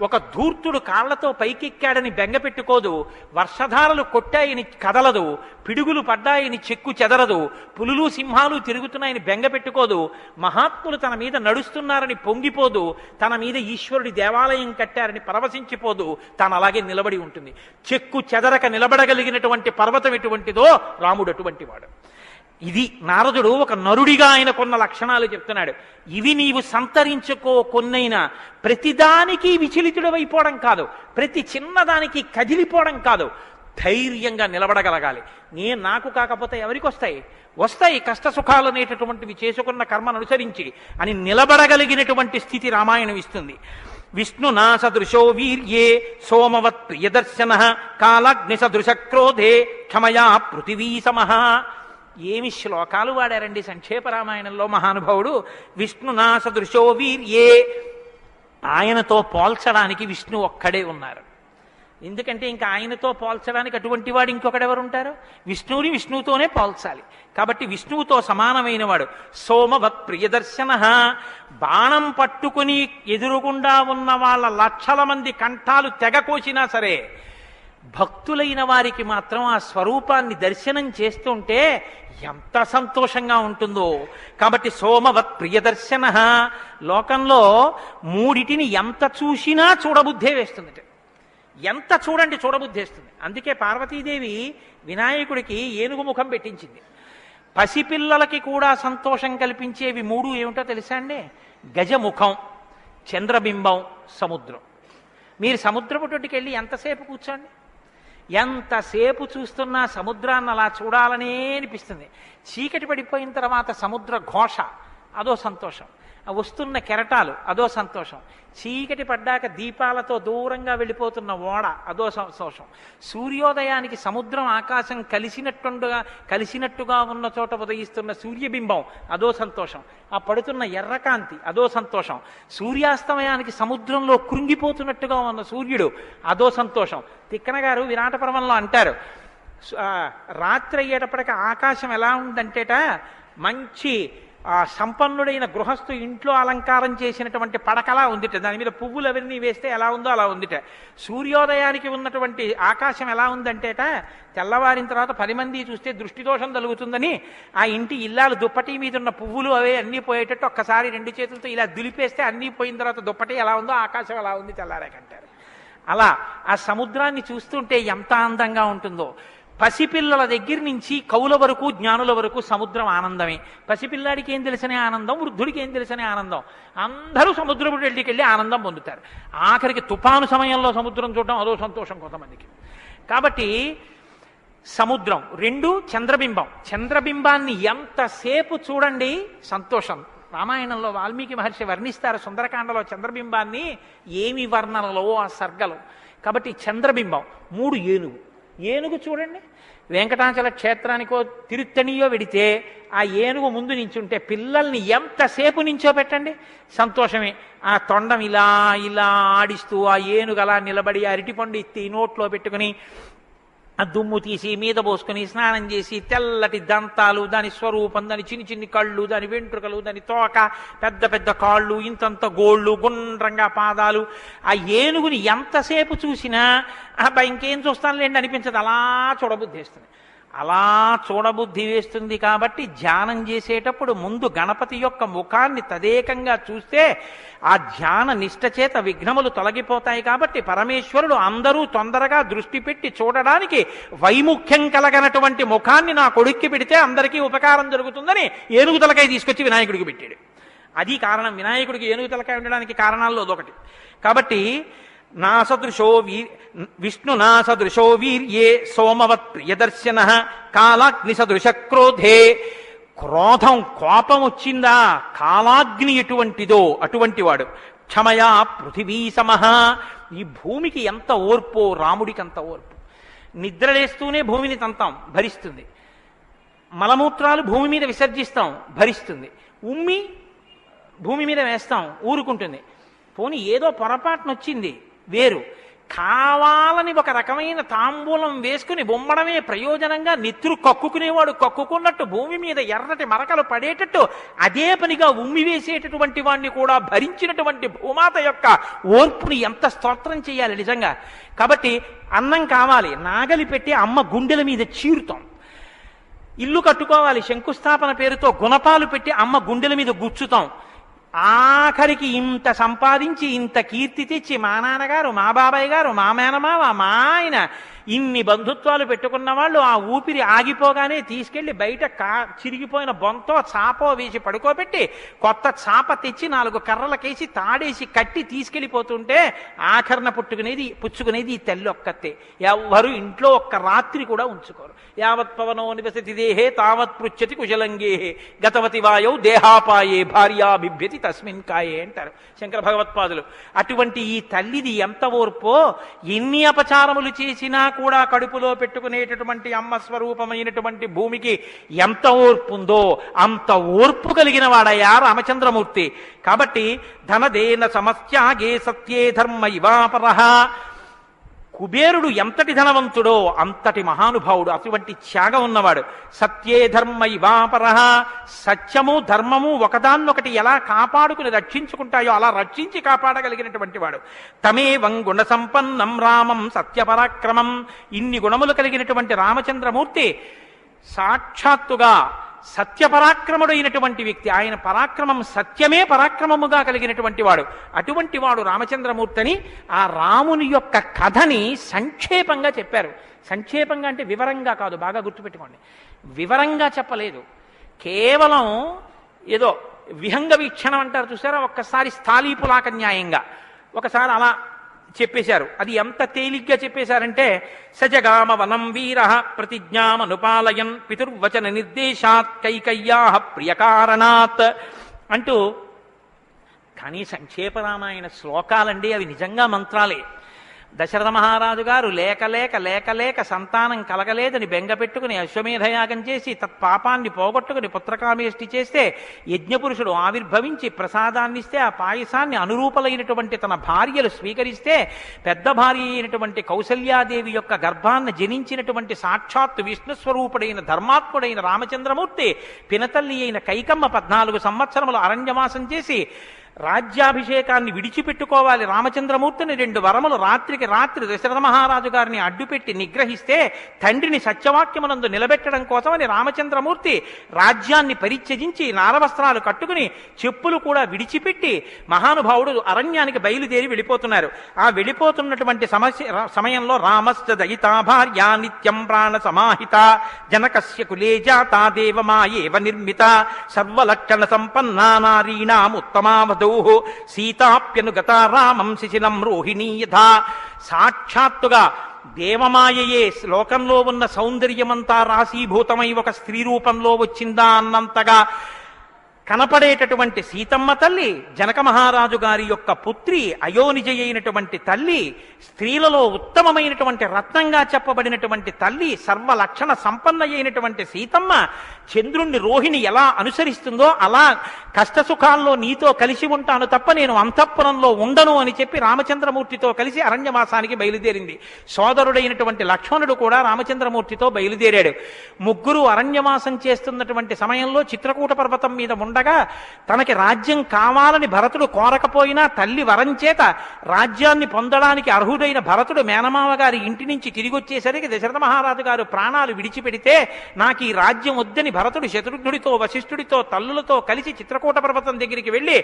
ఒక ధూర్తుడు కాళ్లతో పైకెక్కాడని బెంగపెట్టుకోదు, వర్షధారలు కొట్టాయని కదలదు, పిడుగులు పడ్డాయని చెక్కు చెదరదు, పులులు సింహాలు తిరుగుతున్నాయని బెంగపెట్టుకోదు, మహాత్ములు తన మీద నడుస్తున్నారని పొంగిపోదు, తన మీద ఈశ్వరుడి దేవాలయం కట్టారని పరవశించిపోదు, తాను అలాగే నిలబడి ఉంటుంది. చెక్కు చెదరక నిలబడగలిగినటువంటి పర్వతం ఎటువంటిదో రాముడు అటువంటి వాడు. ఇది నారదుడు ఒక నరుడిగా ఆయనకున్న లక్షణాలు చెప్తున్నాడు. ఇవి నీవు సంతరించుకో, కొన్నైనా ప్రతిదానికి విచలితుడవైపోవడం కాదు, ప్రతి చిన్నదానికి కదిలిపోవడం కాదు, ధైర్యంగా నిలబడగలగాలి. నాకు కాకపోతే ఎవరికి వస్తాయి? వస్తాయి కష్ట సుఖాలు అనేటటువంటివి చేసుకున్న కర్మను అనుసరించి అని నిలబడగలిగినటువంటి స్థితి రామాయణం ఇస్తుంది. విష్ణునా సదృశో వీర్యే సోమవత్ ప్రియదర్శన కాలాగ్ని సదృశ క్రోధే క్షమయా పృథివీ సమః. ఏమి శ్లోకాలు వాడారండి సంక్షేప రామాయణంలో మహానుభావుడు. విష్ణునా సదృశో వీర్యే, ఆయనతో పోల్చడానికి విష్ణు ఒక్కడే ఉన్నారు. ఎందుకంటే ఇంకా ఆయనతో పోల్చడానికి అటువంటి వాడు ఇంకొకడెవరు ఉంటారు? విష్ణువుని విష్ణువుతోనే పోల్చాలి. కాబట్టి విష్ణువుతో సమానమైన వాడు. సోమవత్ ప్రియదర్శన, బాణం పట్టుకుని ఎదురుగుండా ఉన్న వాళ్ళ లక్షల మంది కంఠాలు తెగ కోసినా సరే భక్తులైన వారికి మాత్రం ఆ స్వరూపాన్ని దర్శనం చేస్తుంటే ఎంత సంతోషంగా ఉంటుందో. కాబట్టి సోమవత్ ప్రియదర్శన. లోకంలో మూడిటిని ఎంత చూసినా చూడబుద్ధే వేస్తుందట. ఎంత చూడండి చూడబుద్ధేస్తుంది. అందుకే పార్వతీదేవి వినాయకుడికి ఏనుగు ముఖం పెట్టించింది. పసిపిల్లలకి కూడా సంతోషం కల్పించేవి మూడు ఏమిటో తెలుసా అండి? గజముఖం, చంద్రబింబం, సముద్రం. మీరు సముద్రపు తోటికి వెళ్ళి ఎంతసేపు కూర్చోండి, ఎంతసేపు చూస్తున్నా సముద్రాన్ని అలా చూడాలనే అనిపిస్తుంది. చీకటి పడిపోయిన తర్వాత సముద్ర ఘోష అదో సంతోషం, వస్తున్న కెరటాలు అదో సంతోషం, చీకటి పడ్డాక దీపాలతో దూరంగా వెళ్ళిపోతున్న ఓడ అదో సంతోషం, సూర్యోదయానికి సముద్రం ఆకాశం కలిసినట్టుగా ఉన్న చోట ఉదయిస్తున్న సూర్యబింబం అదో సంతోషం, ఆ పడుతున్న ఎర్రకాంతి అదో సంతోషం, సూర్యాస్తమయానికి సముద్రంలో కృంగిపోతున్నట్టుగా ఉన్న సూర్యుడు అదో సంతోషం. తిక్కన గారు విరాట పర్వంలో అంటారు, రాత్రి అయ్యేటప్పటికి ఆకాశం ఎలా ఉందంటేట మంచి సంపన్నుడైన గృహస్థు ఇంట్లో అలంకారం చేసినటువంటి పడకలా ఉందిట, దాని మీద పువ్వులు అవన్నీ వేస్తే ఎలా ఉందో అలా ఉందిట. సూర్యోదయానికి ఉన్నటువంటి ఆకాశం ఎలా ఉందంటేట తెల్లవారిన తర్వాత 10 మంది చూస్తే దృష్టిదోషం కలుగుతుందని ఆ ఇంటి ఇల్లాలు దుప్పటి మీద ఉన్న పువ్వులు అవే అన్నీ పోయేటట్టు ఒక్కసారి 2 చేతులతో ఇలా దులిపేస్తే అన్నీ పోయిన తర్వాత దుప్పటి ఎలా ఉందో ఆకాశం ఎలా ఉంది తెల్లారాకంటారు. అలా ఆ సముద్రాన్ని చూస్తుంటే ఎంత అందంగా ఉంటుందో. పసిపిల్లల దగ్గర నుంచి కవుల వరకు జ్ఞానుల వరకు సముద్రం ఆనందమే. పసిపిల్లాడికి ఏం తెలిసనే ఆనందం, వృద్ధుడికి ఏం తెలిసనే ఆనందం. అందరూ సముద్రపు వెళ్ళి ఆనందం పొందుతారు. ఆఖరికి తుఫాను సమయంలో సముద్రం చూడడం అదో సంతోషం కొంతమందికి. కాబట్టి సముద్రం 2, చంద్రబింబం. చంద్రబింబాన్ని ఎంతసేపు చూడండి సంతోషం. రామాయణంలో వాల్మీకి మహర్షి వర్ణిస్తారు సుందరకాండలో చంద్రబింబాన్ని, ఏమి వర్ణనలో ఆ సర్గలు. కాబట్టి చంద్రబింబం. 3 ఏనుగు చూడండి, వెంకటాచల క్షేత్రానికో తిరుత్తణియో వెడితే ఆ ఏనుగు ముందు నించుంటే పిల్లల్ని ఎంతసేపు నించో పెట్టండి సంతోషమే. ఆ తొండం ఇలా ఇలా ఆడిస్తూ ఆ ఏనుగు అలా నిలబడి అరటిపండు ఎత్తి నోట్లో పెట్టుకుని ఆ దుమ్ము తీసి మీద పోసుకుని స్నానం చేసి తెల్లటి దంతాలు, దాని స్వరూపం, దాని చిన్ని కళ్ళు, దాని వెంట్రుకలు, దాని తోక, పెద్ద పెద్ద కాళ్ళు, ఇంతంత గోళ్ళు, గుండ్రంగా పాదాలు. ఆ ఏనుగుని ఎంతసేపు చూసినా అబ్బా ఇంకేం చూస్తానులేండి అనిపించదు, అలా చూడబుద్ధి వేస్తుంది. అలా చూడబుద్ధి వేస్తుంది కాబట్టి ధ్యానం చేసేటప్పుడు ముందు గణపతి యొక్క ముఖాన్ని తదేకంగా చూస్తే ఆ ధ్యాన నిష్ట చేత విఘ్నములు తొలగిపోతాయి. కాబట్టి పరమేశ్వరుడు అందరూ తొందరగా దృష్టి పెట్టి చూడడానికి వైముఖ్యం కలగనటువంటి ముఖాన్ని నా కొడుక్కి పెడితే అందరికీ ఉపకారం జరుగుతుందని ఏనుగు తలకాయ తీసుకొచ్చి వినాయకుడికి పెట్టాడు. అది కారణం. వినాయకుడికి ఏనుగు తలకాయ ఉండడానికి కారణాల్లో అదొకటి. కాబట్టి విష్ణునా సదృశో వీర్యే సోమవత్ ప్రియదర్శన కాలాగ్ని సదృశ క్రోధే. క్రోధం, కోపం వచ్చిందా కాలాగ్ని ఎటువంటిదో అటువంటి వాడు. క్షమయా పృథివీ సమః. ఈ భూమికి ఎంత ఓర్పో రాముడికి అంత ఓర్పు. నిద్రలేస్తూనే భూమిని తంతాం, భరిస్తుంది. మలమూత్రాలు భూమి మీద విసర్జిస్తాం, భరిస్తుంది. ఉమ్మి భూమి మీద వేస్తాం, ఊరుకుంటుంది. పోనీ ఏదో పొరపాటునొచ్చింది వేరు, కావాలని ఒక రకమైన తాంబూలం వేసుకుని బొమ్మడమే ప్రయోజనంగా నెత్తురు కక్కుకునేవాడు కక్కుకున్నట్టు భూమి మీద ఎర్రటి మరకలు పడేటట్టు అదే పనిగా ఉమ్మి వేసేటటువంటి వాడిని కూడా భరించినటువంటి భూమాత యొక్క ఓర్పుని ఎంత స్తోత్రం చేయాలి నిజంగా. కాబట్టి అన్నం కావాలి, నాగలి పెట్టి అమ్మ గుండెల మీద చీరుతాం. ఇల్లు కట్టుకోవాలి, శంకుస్థాపన పేరుతో గుణపాలు పెట్టి అమ్మ గుండెల మీద గుచ్చుతాం. ఆఖరికి ఇంత సంపాదించి ఇంత కీర్తి తెచ్చి మా నాన్నగారు, మా బాబాయ్ గారు, మా మేనమావ, మా ఆయన ఇన్ని బంధుత్వాలు పెట్టుకున్న వాళ్ళు ఆ ఊపిరి ఆగిపోగానే తీసుకెళ్లి బయట చిరిగిపోయిన బొంతో చాపో వేసి పడుకోబెట్టి కొత్త చాప తెచ్చి 4 కర్రలకేసి తాడేసి కట్టి తీసుకెళ్లిపోతుంటే ఆఖరణ పుచ్చుకునేది ఈ తల్లి ఒక్కతే. ఎవ్వరు ఇంట్లో ఒక్క రాత్రి కూడా ఉంచుకోరు. యావత్ పవనో నివసతి దేహే తావత్ పృచ్చతి కుశలంగేహే గతవతి వాయౌ దేహాపాయే భార్యా బిభ్యతి తస్మిన్ కాయే అంటారు శంకర భగవత్పాదులు. అటువంటి ఈ తల్లిది ఎంత ఓర్పో, ఎన్ని అపచారములు చేసినా కూడా కడుపులో పెట్టుకునేటటువంటి అమ్మ స్వరూపమైనటువంటి భూమికి ఎంత ఓర్పుందో అంత ఓర్పు కలిగిన వాడయ్యా రామచంద్రమూర్తి. కాబట్టి ధనదేన సమస్యాగే సత్యే ధర్మ ఇవాపరః. కుబేరుడు ఎంతటి ధనవంతుడో అంతటి మహానుభావుడు, అటువంటి త్యాగం ఉన్నవాడు. సత్యే ధర్మ ఇవాపరః. సత్యము ధర్మము ఒకదాన్నొకటి ఎలా కాపాడుకుని రక్షించుకుంటాయో అలా రక్షించి కాపాడగలిగినటువంటి వాడు. తమేవం గుణ సంపన్నం రామం సత్యపరాక్రమం. ఇన్ని గుణములు కలిగినటువంటి రామచంద్రమూర్తి సాక్షాత్తుగా సత్యపరాక్రముడైనటువంటి వ్యక్తి. ఆయన పరాక్రమం సత్యమే పరాక్రమముగా కలిగినటువంటి వాడు. అటువంటి వాడు రామచంద్రమూర్తిని ఆ రాముని యొక్క కథని సంక్షేపంగా చెప్పారు. సంక్షేపంగా అంటే వివరంగా కాదు, బాగా గుర్తుపెట్టుకోండి. వివరంగా చెప్పలేదు, కేవలం ఏదో విహంగ వీక్షణం అంటారు చూసారా, ఒక్కసారి స్థాళీపులాక న్యాయంగా ఒకసారి అలా చెప్పేశారు. అది ఎంత తేలిగ్గా చెప్పేశారంటే సజగామ వనం వీర ప్రతిజ్ఞామనుపాలయన్ పితుర్వచన నిర్దేశాత్ కైకయ్యా ప్రియకారణాత్ అంటూ. కానీ సంక్షేప రామాయణ శ్లోకాలండి, అవి నిజంగా మంత్రాలే. దశరథ మహారాజు గారు లేక లేక లేక లేక సంతానం కలగలేదని బెంగ పెట్టుకుని అశ్వమేధయాగం చేసి తత్పాపాన్ని పోగొట్టుకుని పుత్రకామేష్టి చేస్తే యజ్ఞపురుషుడు ఆవిర్భవించి ప్రసాదాన్నిస్తే ఆ పాయసాన్ని అనురూపలైనటువంటి తన భార్యలు స్వీకరిస్తే పెద్ద భార్య అయినటువంటి కౌసల్యాదేవి యొక్క గర్భాన్ని జనించినటువంటి సాక్షాత్తు విష్ణుస్వరూపుడైన ధర్మాత్ముడైన రామచంద్రమూర్తి పినతల్లి అయిన కైకమ్మ 14 సంవత్సరములు అరణ్యవాసం చేసి రాజ్యాభిషేకాన్ని విడిచిపెట్టుకోవాలి రామచంద్రమూర్తిని 2 వరములు రాత్రికి రాత్రి దశరథ మహారాజు గారిని అడ్డుపెట్టి నిగ్రహిస్తే తండ్రిని సత్యవాక్యమునందు నిలబెట్టడం కోసమని రామచంద్రమూర్తి రాజ్యాన్ని పరిత్యజించి నారవస్త్రాలు కట్టుకుని చెప్పులు కూడా విడిచిపెట్టి మహానుభావుడు అరణ్యానికి బయలుదేరి వెళ్ళిపోతున్నారు. ఆ వెళ్ళిపోతున్నటువంటి సమయంలో రామశ్చ దయితా భార్య నిత్యం ప్రాణ సమాహిత జనకస్య కులే జాతా దేవమాయేవ నిర్మిత సర్వలక్షణ సంపన్నా నారీణాం ఉత్తమావధ సీతాప్యనుగత రామం శిశిలం రోహిణీ యథా. సాక్షాత్తుగా దేవమాయయే లోకంలో ఉన్న సౌందర్యమంతా రాశీభూతమై ఒక స్త్రీ రూపంలో వచ్చిందా అన్నంతగా కనపడేటటువంటి సీతమ్మ తల్లి, జనక మహారాజు గారి యొక్క పుత్రి, అయోనిజ అయినటువంటి తల్లి, స్త్రీలలో ఉత్తమమైనటువంటి రత్నంగా చెప్పబడినటువంటి తల్లి, సర్వలక్షణ సంపన్న అయినటువంటి సీతమ్మ చంద్రుణ్ణి రోహిణి ఎలా అనుసరిస్తుందో అలా కష్టసుఖాల్లో నీతో కలిసి ఉంటాను తప్ప నేను అంతఃపురంలో ఉండను అని చెప్పి రామచంద్రమూర్తితో కలిసి అరణ్యవాసానికి బయలుదేరింది. సోదరుడైనటువంటి లక్ష్మణుడు కూడా రామచంద్రమూర్తితో బయలుదేరాడు. ముగ్గురు అరణ్యవాసం చేస్తున్నటువంటి సమయంలో చిత్రకూట పర్వతం మీద ఉండగా తనకి రాజ్యం కావాలని భరతుడు కోరకపోయినా తల్లి వరం చేత రాజ్యాన్ని పొందడానికి అర్హుడైన భరతుడు మేనమామ గారి ఇంటి నుంచి తిరిగి వచ్చేసరికి దశరథ మహారాజు గారు ప్రాణాలు విడిచిపెడితే నాకు ఈ రాజ్యం వద్దని భరతుడు శత్రుఘ్నుడితో వశిష్ఠుడితో తల్లులతో కలిసి చిత్రకూట పర్వతం దగ్గరికి వెళ్ళి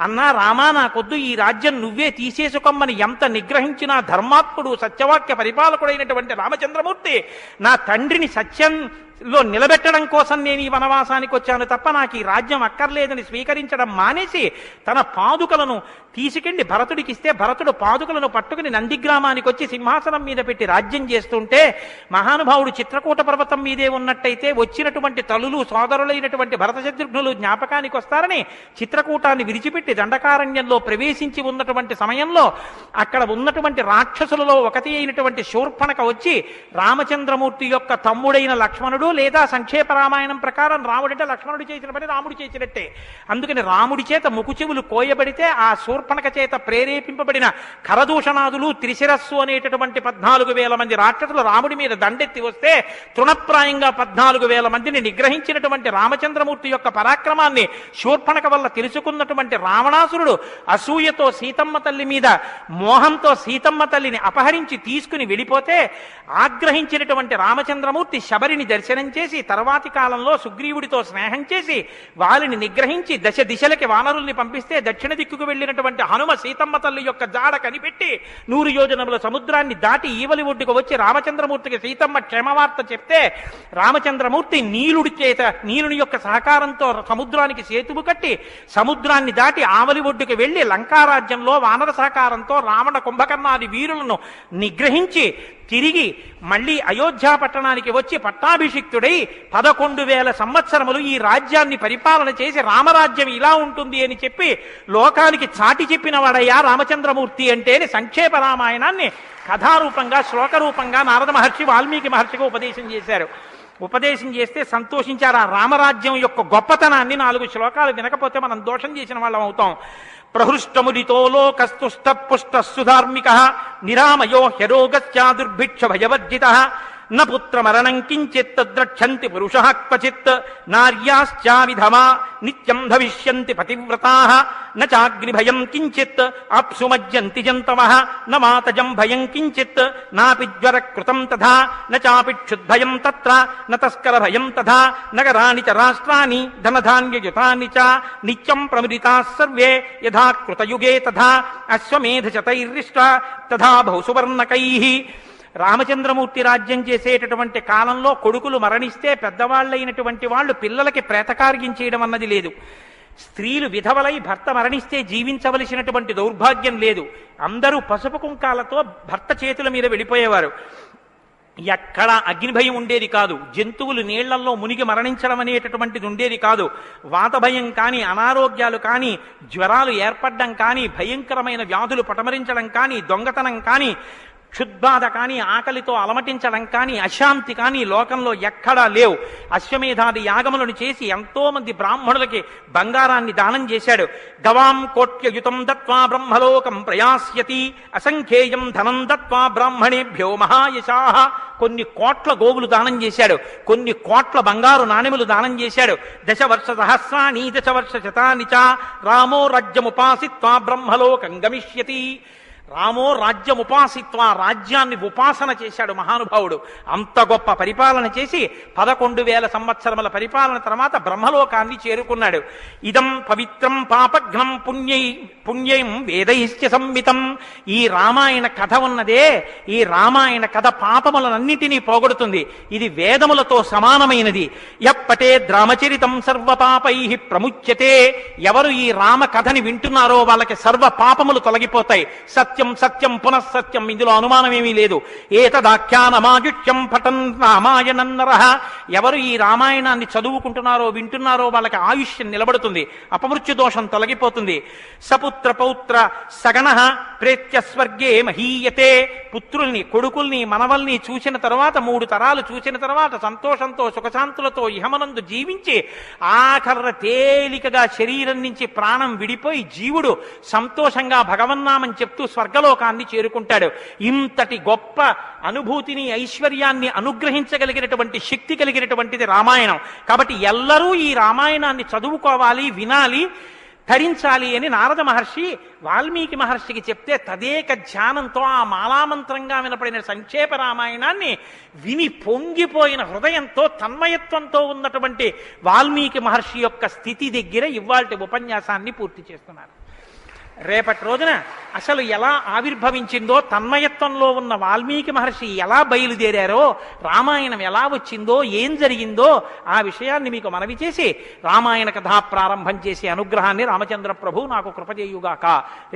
అన్నా రామా నాకొద్దు, ఈ రాజ్యం నువ్వే తీసేసుకోమని ఎంత నిగ్రహించినా ధర్మాత్ముడు సత్యవాక్య పరిపాలకుడైనటువంటి రామచంద్రమూర్తి నా తండ్రిని సత్యంలో నిలబెట్టడం కోసం నేను ఈ వనవాసానికి వచ్చాను తప్ప నాకు ఈ రాజ్యం అక్కర్లేదని స్వీకరించడం మానేసి తన పాదుకలను తీసుకెళ్లి భరతుడికి ఇస్తే భరతుడు పాదుకలను పట్టుకుని నందిగ్రామానికి వచ్చి సింహాసనం మీద పెట్టి రాజ్యం చేస్తుంటే మహానుభావుడు చిత్రకూట పర్వతం మీదే ఉన్నట్టయితే వచ్చినటువంటి తల్లులు సోదరులైనటువంటి భరత శత్రుఘ్నులు జ్ఞాపకానికి వస్తారని చిత్రకూటాన్ని విడిచిపెట్టి దండకారణ్యంలో ప్రవేశించి ఉన్నటువంటి సమయంలో అక్కడ ఉన్నటువంటి రాక్షసులలో ఒకటి అయినటువంటి శూర్పణక వచ్చి రామచంద్రమూర్తి యొక్క తమ్ముడైన లక్ష్మణుడు, లేదా సంక్షేప రామాయణం ప్రకారం రాముడంటే లక్ష్మణుడు చేసిన పని రాముడు చేసినట్టే, అందుకని రాముడి చేత ముకుచెవులు కోయబడితే ఆ శూర్పణక చేత ప్రేరేపింపబడిన కరదూషణాదులు త్రిశిరస్సు అనేటటువంటి 14,000 మంది రాక్షసులు రాముడి మీద దండెత్తి వస్తే తృణప్రాయంగా 14,000 మందిని నిగ్రహించినటువంటి రామచంద్రమూర్తి యొక్క పరాక్రమాన్ని శూర్పణక వల్ల తెలుసుకున్నటువంటి రావణాసురుడు అసూయతో సీతమ్మ తల్లి మీద మోహంతో సీతమ్మ తల్లిని అపహరించి తీసుకుని వెళ్ళిపోతే ఆగ్రహించినటువంటి రామచంద్రమూర్తి శబరిని దర్శనం భోజనం చేసి తర్వాతి కాలంలో సుగ్రీవుడితో స్నేహం చేసి వాలిని నిగ్రహించి దశ దిశలకి వానరుల్ని పంపిస్తే దక్షిణ దిక్కుకు వెళ్ళినటువంటి హనుమ సీతమ్మ తల్లి యొక్క జాడ కనిపెట్టి 100 యోజనముల సముద్రాన్ని దాటి ఈవలి ఒడ్డుకు వచ్చి రామచంద్రమూర్తికి సీతమ్మ క్షేమవార్త చెప్తే రామచంద్రమూర్తి నీలుని యొక్క సహకారంతో సముద్రానికి సేతువు కట్టి సముద్రాన్ని దాటి ఆవలి ఒడ్డుకు వెళ్లి లంకారాజ్యంలో వానర సహకారంతో రావణ కుంభకర్ణాది వీరులను నిగ్రహించి తిరిగి మళ్ళీ అయోధ్యా పట్టణానికి వచ్చి పట్టాభిషిక్తుడై 11,000 సంవత్సరములు ఈ రాజ్యాన్ని పరిపాలన చేసి రామరాజ్యం ఇలా ఉంటుంది అని చెప్పి లోకానికి చాటి చెప్పిన వాడయ్యా రామచంద్రమూర్తి అంటే సంక్షేప రామాయణాన్ని కథారూపంగా శ్లోకరూపంగా నారద మహర్షి వాల్మీకి మహర్షిగా ఉపదేశం చేశారు. ఉపదేశం చేస్తే సంతోషించారు. ఆ రామరాజ్యం యొక్క గొప్పతనాన్ని 4 శ్లోకాలు వినకపోతే మనం దోషం చేసిన వాళ్ళం అవుతాం. ప్రహృష్టముదితో లోకస్తుష్ట పుష్ట సుధార్మిక నిరామయో హ్యరోగశ్చా దుర్భిక్ష భయవర్జిత న పుత్రమరణం కించిత్ ద్రక్షంతి పురుషః క్వచిత్ నార్యాశ్చా విధమా నిత్యం భవిష్యంతి పతివ్రతాః న చాగ్నిభయం కించిత్ ఆప్సుమజ్జంతి జంతవః న మాతజం భయం కించిత్ నాపి జ్వరకృతం తథా న చాపిక్షుద్భయం తత్ర న తస్కర భయం తథా నగరాణి చ రాష్ట్రాణి ధనధాన్యయుతాని చ నిత్యం ప్రముదితాః సర్వే యథా కృతయుగే తథా అశ్వమేధశతైర్రిష్టా తథా బహుసువర్ణకైః. రామచంద్రమూర్తి రాజ్యం చేసేటటువంటి కాలంలో కొడుకులు మరణిస్తే పెద్దవాళ్ళైనటువంటి వాళ్ళు పిల్లలకి ప్రేతకార్యం చేయడం అన్నది లేదు. స్త్రీలు విధవలై భర్త మరణిస్తే జీవించవలసినటువంటి దౌర్భాగ్యం లేదు. అందరూ పసుపు కుంకాలతో భర్త చేతుల మీద వెళ్ళిపోయేవారు. ఎక్కడ అగ్నిభయం ఉండేది కాదు. జంతువులు నీళ్లలో మునిగి మరణించడం అనేటటువంటిది ఉండేది కాదు. వాత భయం కానీ, అనారోగ్యాలు కానీ, జ్వరాలు ఏర్పడడం కానీ, భయంకరమైన వ్యాధులు పటమరించడం కానీ, దొంగతనం కానీ, క్షుద్బాధ కానీ, ఆకలితో అలమటించడం కానీ, అశాంతి కానీ లోకంలో ఎక్కడా లేవు. అశ్వమేధాది యాగములను చేసి ఎంతో మంది బ్రాహ్మణులకి బంగారాన్ని దానం చేశాడు. గవాం కోట్యయుతం దత్వా బ్రహ్మలోకం ప్రయాస్యతి అసంఖ్యేయం ధనం దత్వా బ్రాహ్మణేభ్యో మహాయశాః. కొన్ని కోట్ల గోవులు దానం చేశాడు. కొన్ని కోట్ల బంగారు నాణెములు దానం చేశాడు. 10 వర్ష సహస్రాణి 10 వర్ష శతాని చ రామో రాజ్యముపాసిత్వా బ్రహ్మలోకం గమిష్యతి. రామో రాజ్యముపాసిత్వ, రాజ్యాన్ని ఉపాసన చేశాడు మహానుభావుడు. అంత గొప్ప పరిపాలన చేసి 11,000 సంవత్సరముల పరిపాలన తర్వాత బ్రహ్మలోకాన్ని చేరుకున్నాడు. ఇదం పవిత్రం పాపఘ్నం పుణ్యం వేదైశ్చ సంవితం. ఈ రామాయణ కథ ఉన్నదే, ఈ రామాయణ కథ పాపములనన్నిటినీ పోగొడుతుంది. ఇది వేదములతో సమానమైనది. యప్పటే రామచరితం సర్వపాపై ప్రముచ్యతే. ఎవరు ఈ రామ కథని వింటున్నారో వాళ్ళకి సర్వ పాపములు తొలగిపోతాయి. సత్యం సత్యం పునఃసత్యం, ఇందులో అనుమానమేమీ లేదు. ఏతదాఖ్యానమాజుష్యం పఠన్ రామాయణం నరః. ఎవరు ఈ రామాయణాన్ని చదువుకుంటున్నారో వింటున్నారో వాళ్ళకి ఆయుష్యం నిలబడుతుంది, అపమృత్యు దోషం తొలగిపోతుంది. సపుత్ర పౌత్ర సగణః ప్రేత్య స్వర్గే మహీయతే. పుత్రుల్ని, కొడుకుల్ని, మనవల్ని చూసిన తర్వాత 3 తరాలు చూసిన తర్వాత సంతోషంతో సుఖశాంతులతో ఇహమనందు జీవించి ఆఖర తేలికగా శరీరం నుంచి ప్రాణం విడిపోయి జీవుడు సంతోషంగా భగవన్నామని చెప్తూ స్వర్గలోకాన్ని చేరుకుంటాడు. ఇంతటి గొప్ప అనుభూతిని, ఐశ్వర్యాన్ని అనుగ్రహించగలిగినటువంటి శక్తి కలిగినటువంటిది రామాయణం. కాబట్టి ఎల్లరూ ఈ రామాయణాన్ని చదువుకోవాలి, వినాలి, ధరించాలి అని నారద మహర్షి వాల్మీకి మహర్షికి చెప్తే తదేక ధ్యానంతో ఆ మాలామంత్రంగా వినపడిన సంక్షేప రామాయణాన్ని విని పొంగిపోయిన హృదయంతో తన్మయత్వంతో ఉన్నటువంటి వాల్మీకి మహర్షి యొక్క స్థితి దగ్గర ఇవాల్టి ఉపన్యాసాన్ని పూర్తి చేస్తున్నారు. రేపటి రోజున అసలు ఎలా ఆవిర్భవించిందో, తన్మయత్వంలో ఉన్న వాల్మీకి మహర్షి ఎలా బయలుదేరారో, రామాయణం ఎలా వచ్చిందో, ఏం జరిగిందో ఆ విషయాన్ని మీకు మనవి చేసి రామాయణ కథా ప్రారంభం చేసే అనుగ్రహాన్ని రామచంద్ర ప్రభు నాకు కృపచేయుగాక.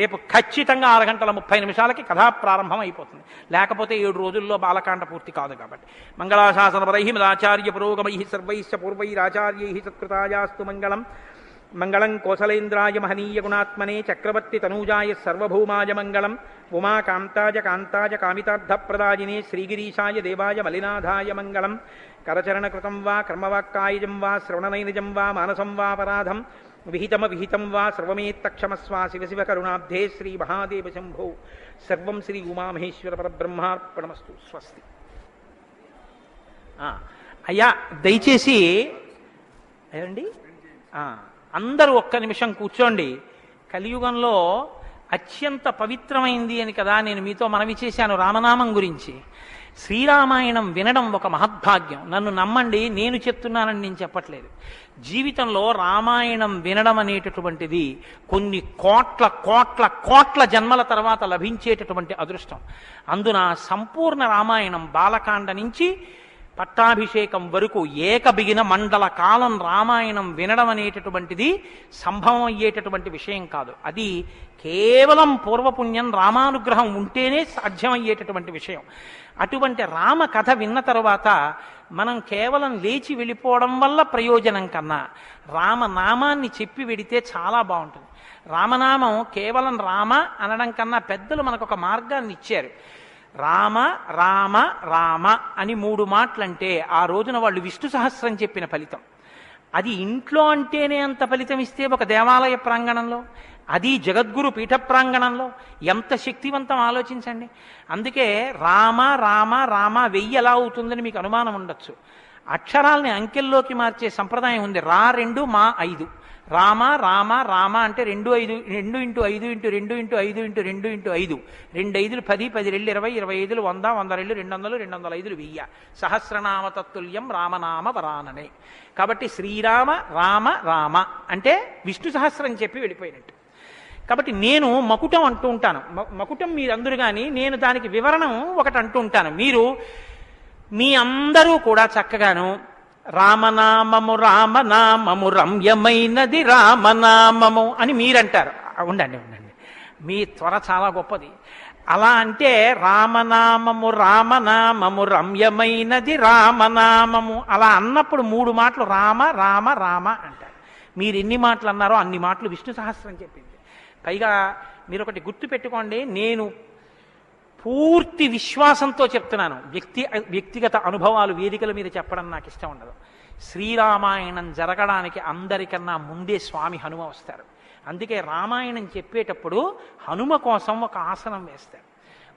రేపు ఖచ్చితంగా 6:30 కథా ప్రారంభం అయిపోతుంది. లేకపోతే 7 రోజుల్లో బాలకాండ పూర్తి కాదు. కాబట్టి మంగళాశాసనపరై మదాచార్య పురోగమై సర్వైశ్చ పూర్వైరాచార్యై సత్కృతాయాస్తు మంగళం. మంగళం కోసలేంద్రాయ మహనీయ గుణాత్మనే చక్రవర్తి తనూజాయ సర్వభౌమాయ మంగళం. ఉమాకాంతాయ కాంతాయ కామితార్థప్రదాయినే శ్రీగిరీశాయ దేవాయ మలినాథాయ మంగళం. కరచరణకృతం వా కర్మవాక్కాయజం వా శ్రవణనైనజం వా మానసం వా పరాధం విహితం వా సర్వమేత్తక్షమస్వా శివ శివ కరుణాబ్ధే శ్రీ మహాదేవ శంభో. సర్వం శ్రీ ఉమామహేశ్వర పరబ్రహ్మార్పణమస్తు. స్వస్తి. అయ్యా దయచేసి ఏమండి అందరూ ఒక్క నిమిషం కూర్చోండి. కలియుగంలో అత్యంత పవిత్రమైంది అని కదా నేను మీతో మనవి చేశాను రామనామం గురించి. శ్రీరామాయణం వినడం ఒక మహద్భాగ్యం. నన్ను నమ్మండి, నేను చెప్తున్నానని నేను చెప్పట్లేదు. జీవితంలో రామాయణం వినడం అనేటటువంటిది కొన్ని కోట్ల కోట్ల కోట్ల జన్మల తర్వాత లభించేటటువంటి అదృష్టం. అందున సంపూర్ణ రామాయణం బాలకాండ నుంచి పట్టాభిషేకం వరకు ఏకబిగిన మండల కాలం రామాయణం వినడం అనేటటువంటిది సంభవం అయ్యేటటువంటి విషయం కాదు. అది కేవలం పూర్వపుణ్యం రామానుగ్రహం ఉంటేనే సాధ్యమయ్యేటటువంటి విషయం. అటువంటి రామ కథ విన్న తరువాత మనం కేవలం లేచి వెళ్ళిపోవడం వల్ల ప్రయోజనం కన్నా రామనామాన్ని చెప్పి వెడితే చాలా బాగుంటుంది. రామనామం కేవలం రామ అనడం కన్నా పెద్దలు మనకు ఒక మార్గాన్ని ఇచ్చారు. రామ రామ రామ అని 3 మాటలంటే ఆ రోజున వాళ్ళు విష్ణు సహస్రం చెప్పిన ఫలితం. అది ఇంట్లో అంటేనే అంత ఫలితం ఇస్తే ఒక దేవాలయ ప్రాంగణంలో, అది జగద్గురు పీఠ ప్రాంగణంలో ఎంత శక్తివంతం ఆలోచించండి. అందుకే రామ రామ రామ 1000 ఎలా అవుతుందని మీకు అనుమానం ఉండొచ్చు. అక్షరాల్ని అంకెల్లోకి మార్చే సంప్రదాయం ఉంది. 2 మా 5 రామ రామ రామ అంటే 2 5 2 × 5 × 2 × 5 × 2 × 5 2 5 10 10 2 20 20 100 100 200 205 1000 సహస్రనామ తత్తుల్యం రామనామ వరాననే. కాబట్టి శ్రీరామ రామ రామ అంటే విష్ణు సహస్రం చెప్పి వెళ్ళిపోయినట్టు. కాబట్టి నేను మకుటం అంటూ ఉంటాను. మకుటం మీరందరూ కానీ నేను దానికి వివరణం ఒకటి అంటూ ఉంటాను. మీరు మీ అందరూ కూడా చక్కగాను రామనామము రామనామము రమ్యమైనది రామనామము అని మీరంటారు. ఉండండి ఉండండి, మీ త్వర చాలా గొప్పది. అలా అంటే రామనామము రామనామము రమ్యమైనది రామనామము అలా అన్నప్పుడు 3 మాటలు రామ రామ రామ అంటారు. మీరు ఎన్ని మాటలు అన్నారో అన్ని మాటలు విష్ణు సహస్రం చెప్పింది. పైగా మీరు ఒకటి గుర్తు పెట్టుకోండి, నేను పూర్తి విశ్వాసంతో చెప్తున్నాను. వ్యక్తిగత అనుభవాలు వేదికల మీద చెప్పడం నాకు ఇష్టం ఉండదు. శ్రీరామాయణం జరగడానికి అందరికన్నా ముందే స్వామి హనుమ వస్తారు. అందుకే రామాయణం చెప్పేటప్పుడు హనుమ కోసం ఒక ఆసనం వేస్తారు.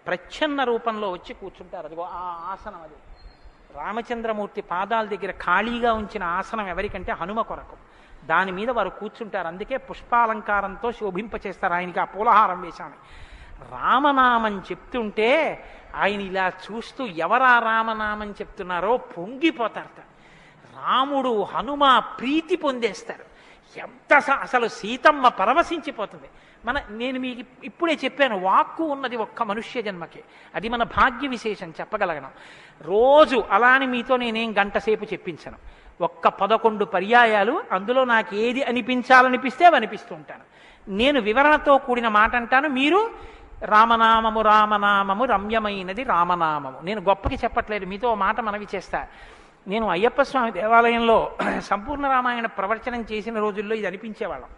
ప్రచ్ఛన్న రూపంలో వచ్చి కూర్చుంటారు. అదిగో ఆ ఆసనం, అది రామచంద్రమూర్తి పాదాల దగ్గర ఖాళీగా ఉంచిన ఆసనం ఎవరికంటే హనుమ కొరకు. దాని మీద వారు కూర్చుంటారు. అందుకే పుష్పాలంకారంతో శోభింపచేస్తారు. ఆయనకి ఆ పూలహారం వేశాను. రామనామం చెప్తుంటే ఆయన ఇలా చూస్తూ ఎవరా రామనామం చెప్తున్నారో పొంగిపోతారట. రాముడు హనుమ ప్రీతి పొందేస్తారు. ఎంత అసలు సీతమ్మ పరవశించిపోతుంది. నేను మీకు ఇప్పుడే చెప్పాను, వాక్కు ఉన్నది ఒక్క మనుష్య జన్మకే. అది మన భాగ్య విశేషం చెప్పగలగడం. రోజు అలాని మీతో నేనేం గంట సేపు చెప్పించను. ఒక్క 11 పర్యాయాలు అందులో నాకు ఏది అనిపించాలనిపిస్తే అవి అనిపిస్తూ ఉంటాను. నేను వివరణతో కూడిన మాట అంటాను, మీరు రామనామము రామనామము రమ్యమైనది రామనామము. నేను గొప్పకి చెప్పట్లేదు, మీతో మాట మనవి చేస్తా. నేను అయ్యప్ప స్వామి దేవాలయంలో సంపూర్ణ రామాయణ ప్రవచనం చేసిన రోజుల్లో ఇది అనిపించేవాళ్ళం.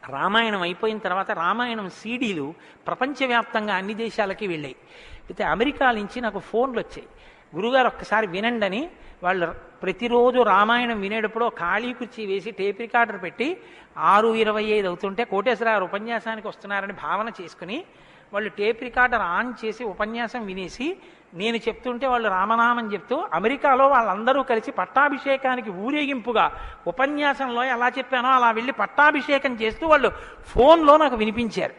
రామాయణం అయిపోయిన తర్వాత రామాయణం సీడీలు ప్రపంచవ్యాప్తంగా అన్ని దేశాలకి వెళ్ళాయి. అయితే అమెరికా నుంచి నాకు ఫోన్లు వచ్చాయి, గురుగారు ఒక్కసారి వినండి అని. వాళ్ళు ప్రతిరోజు రామాయణం వినేటప్పుడు ఖాళీ కుర్చీ వేసి టేప్ రికార్డర్ పెట్టి 6:25 అవుతుంటే కోటేశ్వరరావు ఉపన్యాసానికి వస్తున్నారని భావన చేసుకుని వాళ్ళు టేప్ రికార్డర్ ఆన్ చేసి ఉపన్యాసం వినేసి నేను చెప్తుంటే వాళ్ళు రామనామం చెప్తూ అమెరికాలో వాళ్ళందరూ కలిసి పట్టాభిషేకానికి ఊరేగింపుగా ఉపన్యాసంలో ఎలా చెప్పానో అలా వెళ్ళి పట్టాభిషేకం చేస్తూ వాళ్ళు ఫోన్లో నాకు వినిపించారు.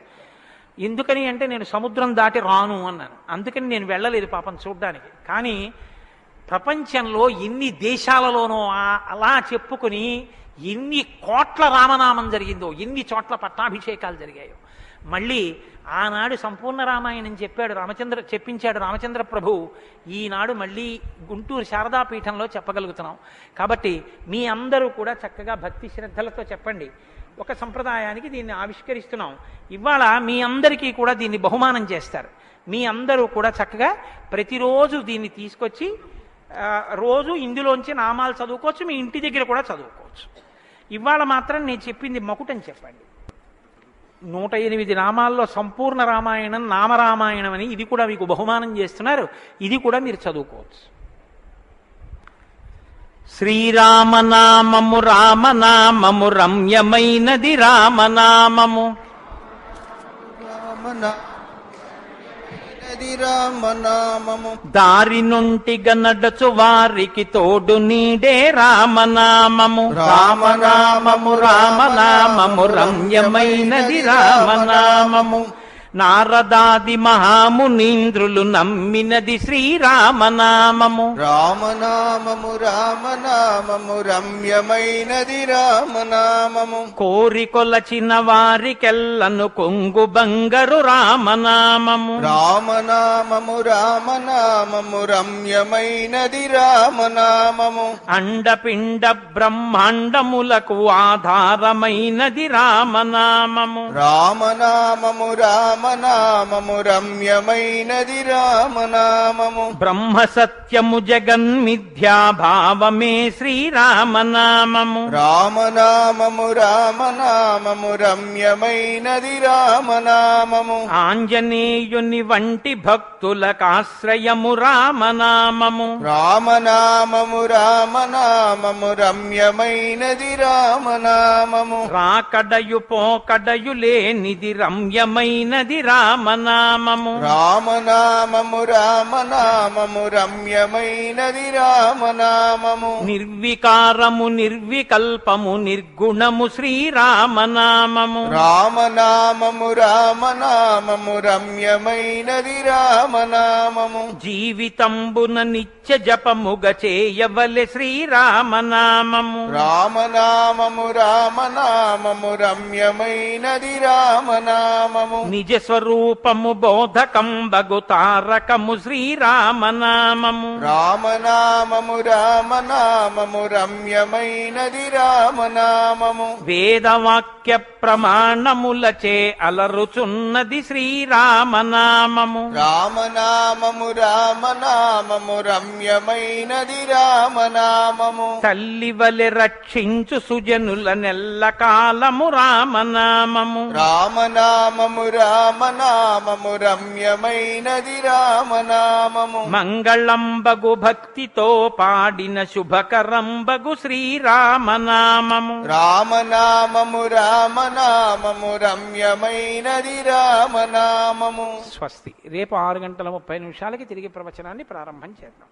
ఎందుకని అంటే నేను సముద్రం దాటి రాను అన్నాను. అందుకని నేను వెళ్ళలేదు పాపం చూడ్డానికి. కానీ ప్రపంచంలో ఎన్ని దేశాలలోనో అలా చెప్పుకుని ఎన్ని కోట్ల రామనామం జరిగిందో, ఎన్ని చోట్ల పట్టాభిషేకాలు జరిగాయో. మళ్ళీ ఆనాడు సంపూర్ణ రామాయణం చెప్పించాడు రామచంద్ర ప్రభు. ఈనాడు మళ్ళీ గుంటూరు శారదాపీఠంలో చెప్పగలుగుతున్నాం. కాబట్టి మీ అందరూ కూడా చక్కగా భక్తి శ్రద్ధలతో చెప్పండి. ఒక సంప్రదాయానికి దీన్ని ఆవిష్కరిస్తున్నాం. ఇవాళ మీ అందరికీ కూడా దీన్ని బహుమానం చేస్తారు. మీ అందరూ కూడా చక్కగా ప్రతిరోజు దీన్ని తీసుకొచ్చి రోజు ఇందులోంచి నామాలు చదువుకోవచ్చు, మీ ఇంటి దగ్గర కూడా చదువుకోవచ్చు. ఇవాళ మాత్రం నేను చెప్పింది మకుటం చెప్పండి. 108 నామాల్లో సంపూర్ణ రామాయణం నామరామాయణం అని ఇది కూడా మీకు బహుమానం చేస్తున్నారు. ఇది కూడా మీరు చదువుకోవచ్చు. శ్రీరామనామము రామనామము రమ్యమైనది రామనామము రామనామము దారి నుంటిగా నడచు వారికి తోడు నీడే రామనామము రామనామము రామనామము రమ్యమైనది రామనామము నారదాది మహామునీంద్రులు నమ్మినది శ్రీరామనామము. రామనామము రామనామము రమ్యమైనది రామనామము. కోరి కొలచిన వారికెల్లను కొంగు బంగరు రామనామము. రామనామము రామనామము రమ్యమైనది రామనామము. అండపిండ బ్రహ్మాండములకు ఆధారమైనది రామనామము. రామనామము రామనామము రమ్యమైనది రామనామము. బ్రహ్మ సత్యము జగన్మిథ్యాభావమే శ్రీరామనామము. రామనామము రామనామము రమ్యమైనది రామనామము. ఆంజనేయుని వంటి భక్తులకాశ్రయము రామనామము. రామనామము రామనామము రమ్యమైనది రామనామము. రాకడయు పోకడయు లేనిది రమ్యమైనది రామనామము. రామనామము రామనామము రమ్యమైనది రామనామము. నిర్వికారము నిర్వికల్పము నిర్గుణము శ్రీరామనామము. రామనామము రామనామము రమ్యమైనది రామనామము. జీవితంబున నిత్య జపముగ చేయవలె శ్రీరామనామము. రామనామము రామనామము రమ్యమైనది రామనామము. నిజ స్వరూపము బోధకంబగు తారకము శ్రీరామనామము. రామనామము రామనామము రమ్యమైనది రామనామము. వేదవాక్య ప్రమాణములచే అలరుచున్నది శ్రీరామనామము. రామనామము రామనామము రమ్యమైనది రామనామము. తల్లి వలె రక్షించు సుజనుల నెల్ల కాలము రామనామము. రామనామము రామనామము రమ్యమైనది రామనామము. మంగళంబగు భక్తితో పాడిన శుభకరంబగు శ్రీరామనామము. రామనామము రామనామము రమ్యమైనది రామనామము. స్వస్తి. రేపు 6:30 తిరిగి ప్రవచనాన్ని ప్రారంభం చేద్దాం.